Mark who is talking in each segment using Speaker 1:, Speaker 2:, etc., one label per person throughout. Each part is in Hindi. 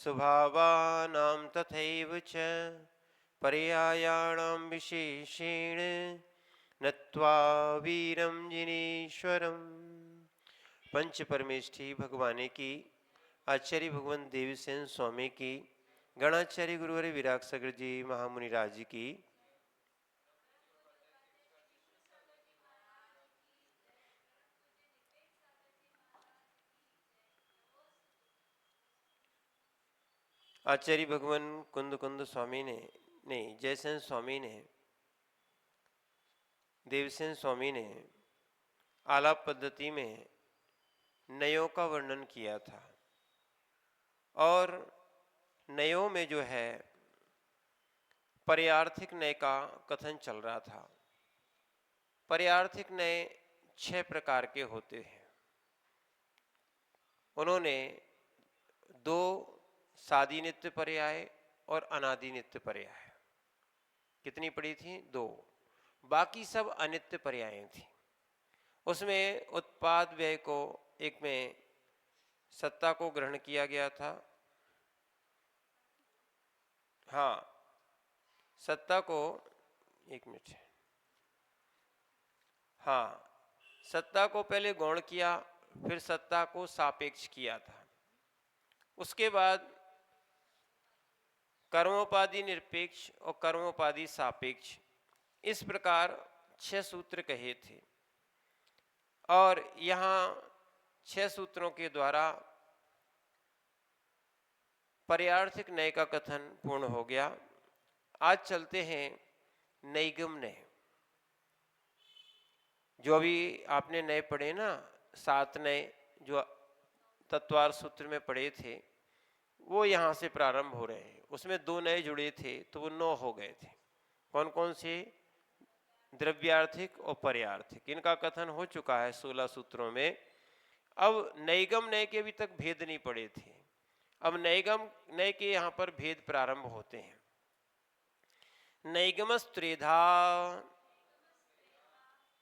Speaker 1: स्वभावानां तथैव च पर्यायाणां विशेषेण नत्वा वीरं जिनेश्वरम्। पंच परमेष्ठी भगवान की, आचार्य भगवान देवसेन स्वामी की, गणाचार्य गुरुवर विराग सागर जी महामुनि राज की, आचार्य भगवान कुंद कुंद स्वामी ने नहीं, जयसेन स्वामी ने, देवसेन स्वामी ने आलाप पद्धति में नयों का वर्णन किया था। और नयों में जो है पर्यार्थिक नय का कथन चल रहा था। पर्यार्थिक नय 6 प्रकार के होते हैं। उन्होंने 2 सादी नित्य पर्याय और अनादि नित्य पर्याय कितनी पड़ी थी? 2। बाकी सब अनित्य पर्याय थी। उसमें उत्पाद व्यय को, एक में सत्ता को ग्रहण किया गया था। हाँ, सत्ता को, एक मिनट, हाँ, सत्ता को पहले गौण किया, फिर सत्ता को सापेक्ष किया था। उसके बाद कर्मोपाधि निरपेक्ष और कर्मोपाधि सापेक्ष, इस प्रकार 6 सूत्र कहे थे। और यहाँ 6 सूत्रों के द्वारा पर्यार्थिक नय का कथन पूर्ण हो गया। आज चलते हैं नैगम नय। जो अभी आपने नए पढ़े ना, 7 नए जो तत्वार सूत्र में पढ़े थे, वो यहाँ से प्रारंभ हो रहे हैं। उसमें 2 नए जुड़े थे तो वो 9 हो गए थे। कौन कौन से? द्रव्यार्थिक और पर्यार्थिक। इनका कथन हो चुका है 16 सूत्रों में। अब नैगम नय के अभी तक भेद नहीं पड़े थे। अब नैगम नय के यहाँ पर भेद प्रारंभ होते हैं। नैगमस्त्रेधा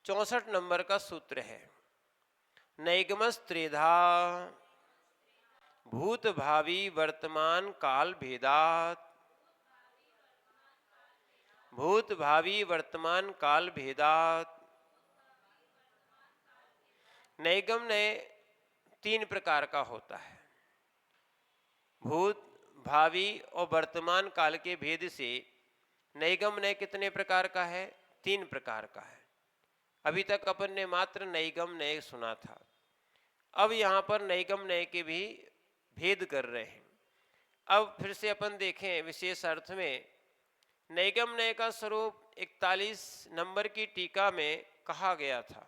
Speaker 1: 64 नंबर का सूत्र है। नैगमस्त्रेधा भूत भावी वर्तमान काल भेदात, भूत भावी वर्तमान काल भेदात। नैगम नय 3 प्रकार का होता है। भूत, भावी और वर्तमान काल के भेद से नैगम नय कितने प्रकार का है? 3 प्रकार का है। अभी तक अपन ने मात्र नैगम नय सुना था। अब यहाँ पर नैगम नय के भी भेद कर रहे हैं। अब फिर से अपन देखें विशेष अर्थ में, नैगम नय का स्वरूप 41 नंबर की टीका में कहा गया था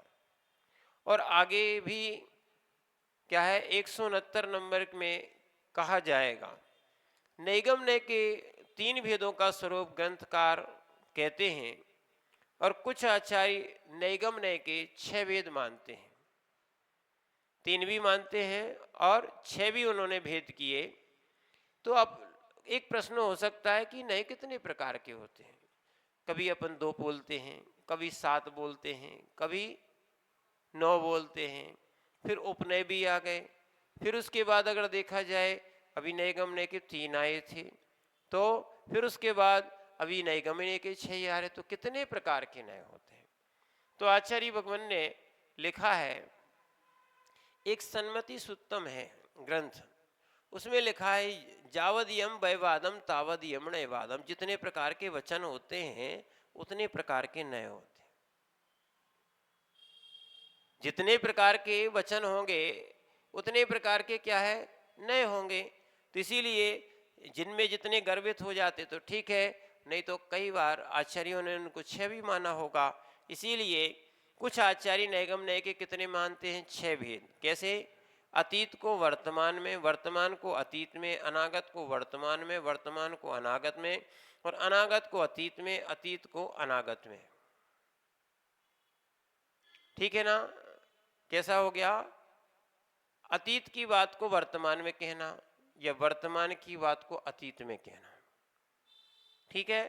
Speaker 1: और आगे भी क्या है 169 नंबर में कहा जाएगा। नैगम नय के 3 भेदों का स्वरूप ग्रंथकार कहते हैं और कुछ आचार्य नैगम नय के 6 भेद मानते हैं। 3 भी मानते हैं और 6 भी उन्होंने भेद किए। तो अब एक प्रश्न हो सकता है कि नय कितने प्रकार के होते हैं? कभी अपन 2 बोलते हैं, कभी 7 बोलते हैं, कभी 9 बोलते हैं, फिर उपनय भी आ गए। फिर उसके बाद अगर देखा जाए अभी नैगम नय के 3 आए थे, तो फिर उसके बाद अभी नैगम नय के 6 आ रहे, तो कितने प्रकार के नय होते हैं? तो आचार्य भगवान ने लिखा है, एक सन्मति सुत्तम है ग्रंथ, उसमें लिखा है जावद यम वैवादम तावद यम नैवादम। जितने प्रकार के वचन होते हैं उतने प्रकार के नय होते हैं। जितने प्रकार के वचन होंगे उतने प्रकार के क्या है? नय होंगे। तो इसीलिए जिनमें जितने गर्वित हो जाते तो ठीक है, नहीं तो कई बार आचार्यों ने उनको 6 भी माना होगा। इसीलिए कुछ आचार्य नैगम नय के कितने मानते हैं? 6 भेद। कैसे? अतीत को वर्तमान में, वर्तमान को अतीत में, अनागत को वर्तमान में, वर्तमान को अनागत में, और अनागत को अतीत में, अतीत को अनागत में। ठीक है ना? कैसा हो गया? अतीत की बात को वर्तमान में कहना या वर्तमान की बात को अतीत में कहना। ठीक है,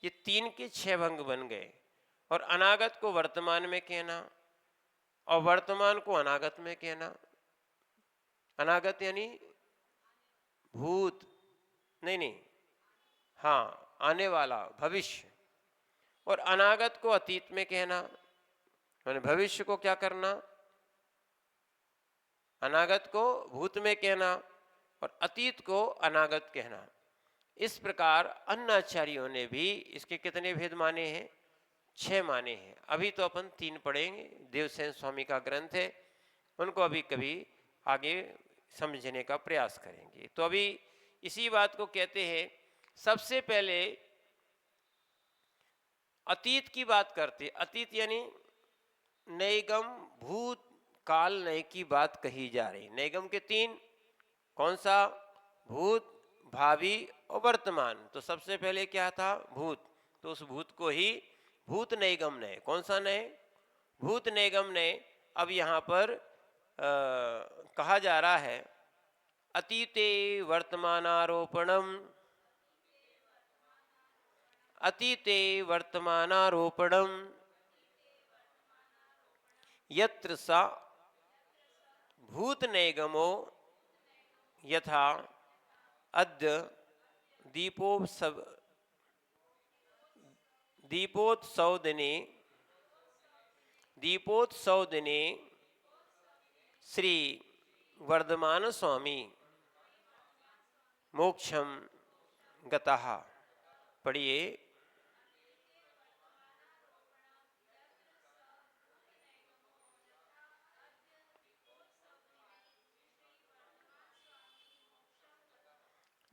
Speaker 1: ये 3 के 6 भंग बन गए। और अनागत को वर्तमान में कहना और वर्तमान को अनागत में कहना। अनागत यानी भूत, नहीं नहीं, हाँ आने वाला भविष्य, और अनागत को अतीत में कहना, मैंने भविष्य को क्या करना, अनागत को भूत में कहना और अतीत को अनागत कहना। इस प्रकार अन्य आचार्यों ने भी इसके कितने भेद माने हैं? 6 माने हैं। अभी तो अपन 3 पढ़ेंगे, देवसेन स्वामी का ग्रंथ है, उनको अभी कभी आगे समझने का प्रयास करेंगे। तो अभी इसी बात को कहते हैं, सबसे पहले अतीत की बात करते। अतीत यानी नैगम, भूत, काल, नय की बात कही जा रही। नैगम के 3, कौन सा? भूत, भावी और वर्तमान। तो सबसे पहले क्या था? भूत। तो उस भूत को ही भूत नैगम नय। कौन सा नय? भूत नैगम नय। अब यहाँ पर कहा जा रहा है अतीते वर्तमानारोपणम, अतीते वर्तमानारोपणम यत्र सा भूत नैगमो यथा अद्य दीपोत्सव दिने श्री वर्धमान स्वामी मोक्षम गतः। पढ़िए।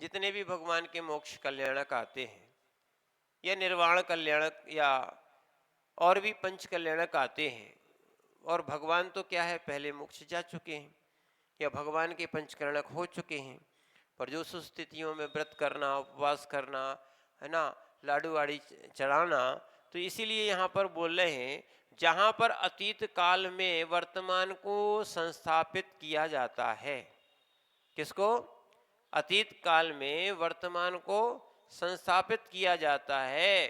Speaker 1: जितने भी भगवान के मोक्ष कल्याणक आते हैं या निर्वाण कल्याणक या और भी पंच कल्याणक आते हैं, और भगवान तो क्या है, पहले मोक्ष जा चुके हैं या भगवान के पंचकरणक हो चुके हैं, पर जो सुस्थितियों में व्रत करना, उपवास करना है ना, लाडू आड़ी चढ़ाना, तो इसीलिए यहाँ पर बोल रहे हैं जहाँ पर अतीत काल में वर्तमान को संस्थापित किया जाता है। किसको? अतीत काल में वर्तमान को संस्थापित किया जाता है।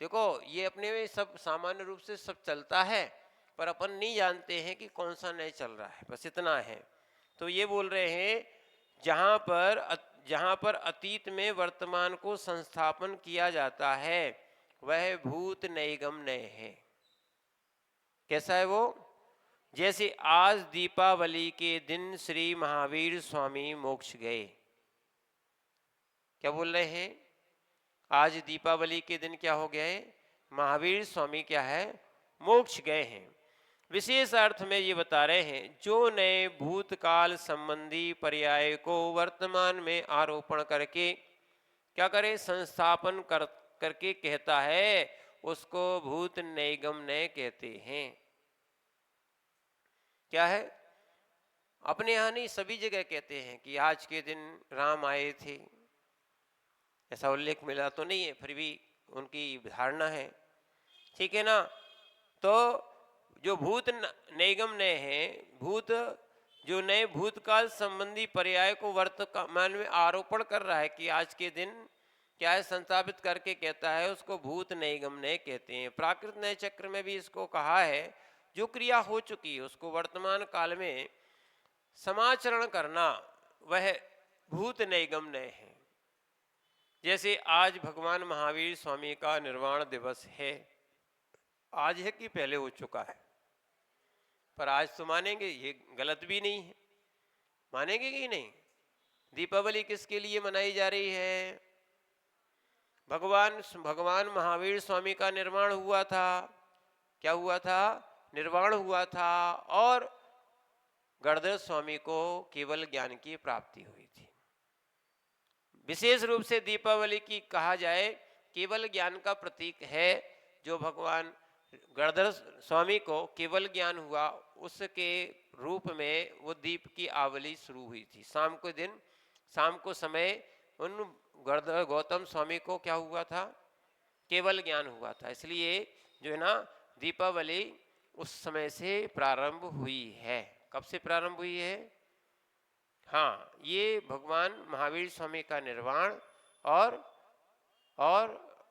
Speaker 1: देखो ये अपने में सब सामान्य रूप से सब चलता है, पर अपन नहीं जानते हैं कि कौन सा नहीं चल रहा है, बस इतना है। तो ये बोल रहे हैं जहाँ पर अतीत में वर्तमान को संस्थापन किया जाता है वह भूत नैगम नय है। कैसा है वो? जैसे आज दीपावली के दिन श्री महावीर स्वामी मोक्ष गए। क्या बोल रहे हैं? आज दीपावली के दिन क्या हो गया है? महावीर स्वामी क्या है? मोक्ष गए हैं। विशेष अर्थ में ये बता रहे हैं जो नए भूतकाल संबंधी पर्याय को वर्तमान में आरोपण करके क्या करे? संस्थापन करके कहता है, उसको भूत नैगम नय कहते हैं। क्या है? अपने यहाँ नहीं, सभी जगह कहते हैं कि आज के दिन राम आए थे, ऐसा उल्लेख मिला तो नहीं है, फिर भी उनकी धारणा है, ठीक है ना। तो जो भूत नैगम नय है, भूत जो नए भूतकाल संबंधी पर्याय को वर्तमान में आरोपण कर रहा है कि आज के दिन क्या है, संस्थापित करके कहता है, उसको भूत नैगम नय कहते हैं। प्राकृत नय चक्र में भी इसको कहा है, जो क्रिया हो चुकी है उसको वर्तमान काल में समाचरण करना वह भूत नैगम नय है। जैसे आज भगवान महावीर स्वामी का निर्वाण दिवस है, आज है कि पहले हो चुका है? पर आज तो मानेंगे, ये गलत भी नहीं है, मानेंगे कि नहीं? दीपावली किसके लिए मनाई जा रही है? भगवान महावीर स्वामी का निर्वाण हुआ था। क्या हुआ था? निर्वाण हुआ था, और गणधर स्वामी को केवल ज्ञान की प्राप्ति हुई थी। विशेष रूप से दीपावली की कहा जाए केवल ज्ञान का प्रतीक है। जो भगवान गणधर स्वामी को केवल ज्ञान हुआ, उसके रूप में वो दीप की आवली शुरू हुई थी। शाम को समय उन गणधर गौतम स्वामी को क्या हुआ था? केवल ज्ञान हुआ था। इसलिए जो है ना, दीपावली उस समय से प्रारंभ हुई है। कब से प्रारंभ हुई है? हाँ, ये भगवान महावीर स्वामी का निर्वाण और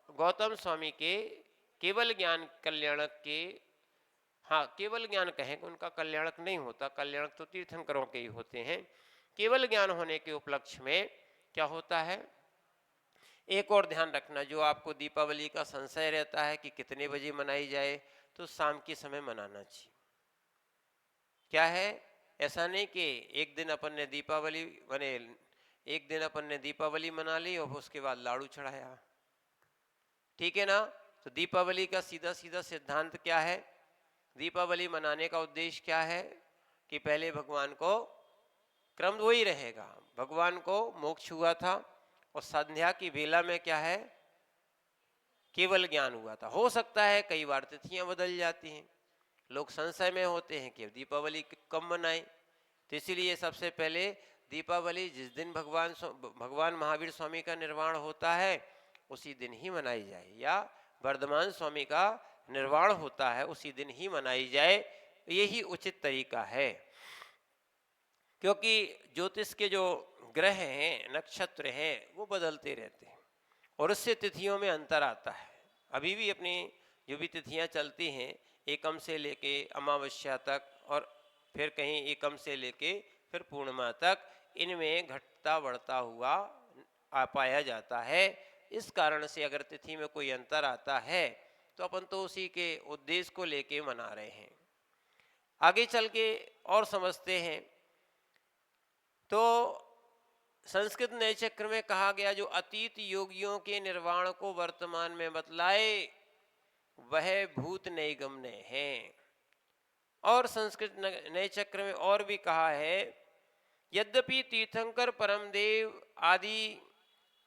Speaker 1: गौतम स्वामी के केवल ज्ञान कल्याणक के, हाँ केवल ज्ञान कहें, उनका कल्याणक नहीं होता, कल्याणक तो तीर्थंकरों के ही होते हैं। केवल ज्ञान होने के उपलक्ष्य में क्या होता है? एक और ध्यान रखना, जो आपको दीपावली का संशय रहता है कि कितने बजे मनाई जाए, तो शाम के समय मनाना चाहिए। क्या है, ऐसा नहीं कि एक दिन अपन ने दीपावली बने, एक दिन अपन ने दीपावली मना ली और उसके बाद लाड़ू चढ़ाया, ठीक है ना। तो दीपावली का सीधा सीधा सिद्धांत क्या है, दीपावली मनाने का उद्देश्य क्या है कि पहले भगवान को, क्रम वही रहेगा, भगवान को मोक्ष हुआ था और संध्या की बेला में क्या है, केवल ज्ञान हुआ था। हो सकता है कई बार तिथियां बदल जाती हैं, लोग संशय में होते हैं कि दीपावली कब मनाएं, तो इसीलिए सबसे पहले दीपावली जिस दिन भगवान महावीर स्वामी का निर्वाण होता है उसी दिन ही मनाई जाए, या वर्धमान स्वामी का निर्वाण होता है उसी दिन ही मनाई जाए, यही उचित तरीका है। क्योंकि ज्योतिष के जो ग्रह हैं, नक्षत्र हैं, वो बदलते रहते हैं और उससे तिथियों में अंतर आता है। अभी भी अपनी जो भी तिथियां चलती हैं, एकम से लेके अमावस्या तक और फिर कहीं एकम से लेके फिर पूर्णिमा तक, इनमें घटता बढ़ता हुआ पाया जाता है। इस कारण से अगर तिथि में कोई अंतर आता है तो अपन तो उसी के उद्देश्य को लेके मना रहे हैं। आगे चल के और समझते हैं। तो संस्कृत नए चक्र में कहा गया, जो अतीत योगियों के निर्वाण को वर्तमान में बतलाए वह भूत नैगम्य है। और संस्कृत नए चक्र में और भी कहा है, यद्यपि तीर्थंकर परमदेव आदि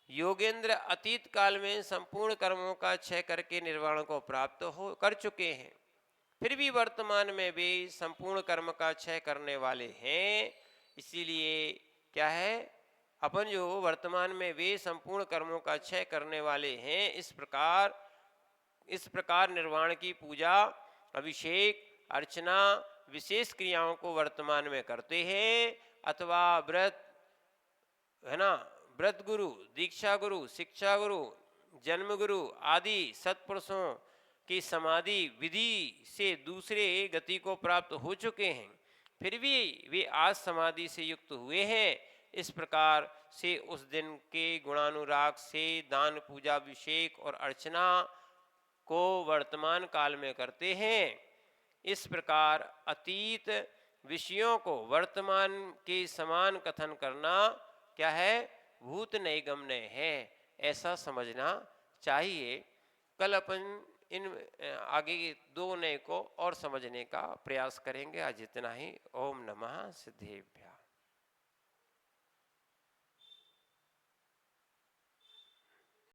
Speaker 1: योगेंद्र अतीत काल में संपूर्ण कर्मों का क्षय करके निर्वाण को प्राप्त हो कर चुके हैं, फिर भी वर्तमान में वे संपूर्ण कर्म का क्षय करने वाले हैं। इसीलिए क्या है, अपन जो वर्तमान में वे संपूर्ण कर्मों का क्षय करने वाले हैं, इस प्रकार निर्वाण की पूजा, अभिषेक, अर्चना, विशेष क्रियाओं को वर्तमान में करते हैं, अथवा व्रत, है ना, व्रत गुरु, दीक्षा गुरु, शिक्षा गुरु, जन्म गुरु आदि सत्पुरुषों की समाधि विधि से दूसरे गति को प्राप्त हो चुके हैं, फिर भी वे आज समाधि से युक्त हुए हैं। इस प्रकार से उस दिन के गुणानुराग से दान, पूजा, अभिषेक और अर्चना को वर्तमान काल में करते हैं। इस प्रकार अतीत विषयों को वर्तमान के समान कथन करना क्या है, भूत नैगम्य है, ऐसा समझना चाहिए। कल अपन इन आगे दो नए को और समझने का प्रयास करेंगे। आज इतना ही। ओम नमः सिद्धेभ्यः।